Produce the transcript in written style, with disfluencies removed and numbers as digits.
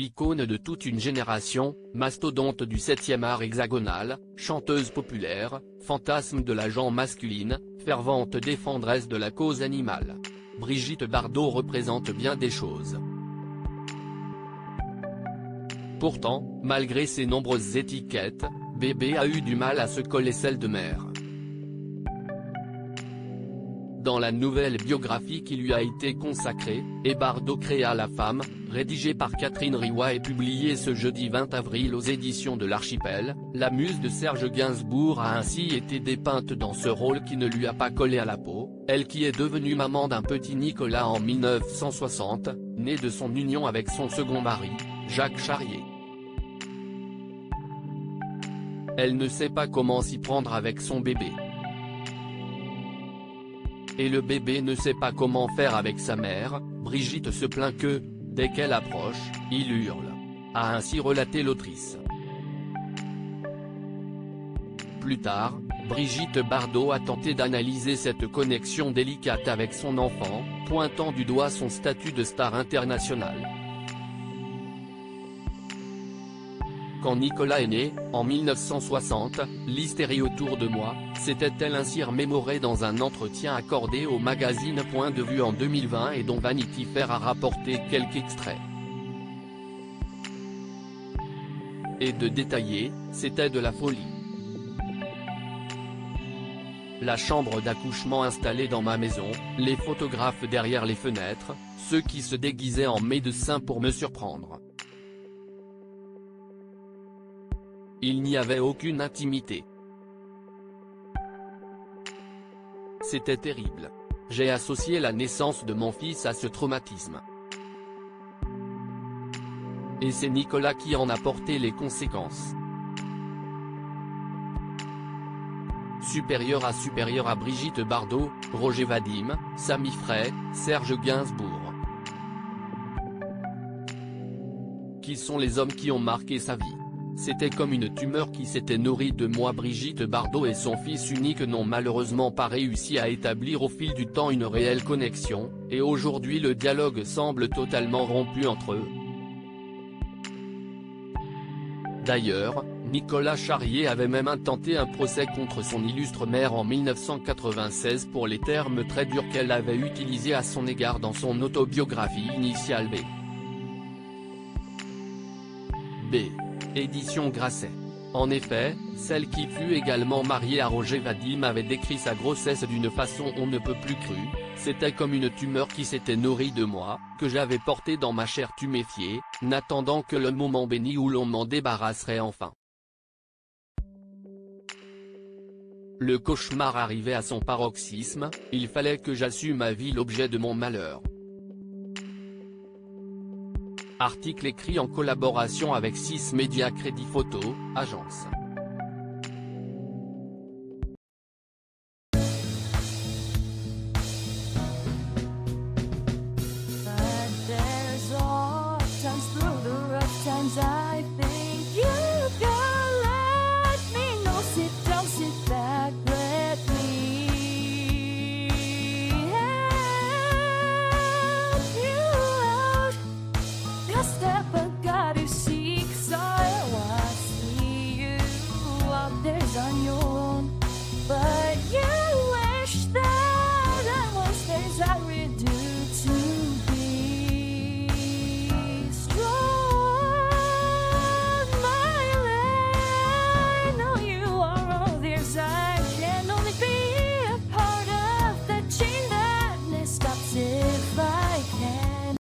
icône de toute une génération, mastodonte du 7e art hexagonal, chanteuse populaire, fantasme de la gent masculine, fervente défendresse de la cause animale. Brigitte Bardot représente bien des choses. Pourtant, malgré ses nombreuses étiquettes, bébé a eu du mal à se coller celle de mère. Dans la nouvelle biographie qui lui a été consacrée, Et Bardot créa la femme, rédigée par Catherine Riwa et publiée ce jeudi 20 avril aux éditions de l'Archipel, la muse de Serge Gainsbourg a ainsi été dépeinte dans ce rôle qui ne lui a pas collé à la peau, elle qui est devenue maman d'un petit Nicolas en 1960, né de son union avec son second mari, Jacques Charrier. Elle ne sait pas comment s'y prendre avec son bébé. Et le bébé ne sait pas comment faire avec sa mère. Brigitte se plaint que, dès qu'elle approche, il hurle, a ainsi relaté l'autrice. Plus tard, Brigitte Bardot a tenté d'analyser cette connexion délicate avec son enfant, pointant du doigt son statut de star internationale. Quand Nicolas est né, en 1960, l'hystérie autour de moi, s'était-elle ainsi remémorée dans un entretien accordé au magazine Point de Vue en 2020 et dont Vanity Fair a rapporté quelques extraits. Et de détailler, c'était de la folie. La chambre d'accouchement installée dans ma maison, les photographes derrière les fenêtres, ceux qui se déguisaient en médecins pour me surprendre. Il n'y avait aucune intimité. C'était terrible. J'ai associé la naissance de mon fils à ce traumatisme. Et c'est Nicolas qui en a porté les conséquences. Supérieur à Brigitte Bardot, Roger Vadim, Sami Frey, Serge Gainsbourg. Qui sont les hommes qui ont marqué sa vie? C'était comme une tumeur qui s'était nourrie de moi. Brigitte Bardot et son fils unique n'ont malheureusement pas réussi à établir au fil du temps une réelle connexion, et aujourd'hui le dialogue semble totalement rompu entre eux. D'ailleurs, Nicolas Charrier avait même intenté un procès contre son illustre mère en 1996 pour les termes très durs qu'elle avait utilisés à son égard dans son autobiographie initiale B. Édition Grasset. En effet, celle qui fut également mariée à Roger Vadim avait décrit sa grossesse d'une façon on ne peut plus crue, c'était comme une tumeur qui s'était nourrie de moi, que j'avais portée dans ma chair tuméfiée, n'attendant que le moment béni où l'on m'en débarrasserait enfin. Le cauchemar arrivait à son paroxysme, il fallait que j'assume ma vie l'objet de mon malheur. Article écrit en collaboration avec 6 Médias Crédit Photo, agence.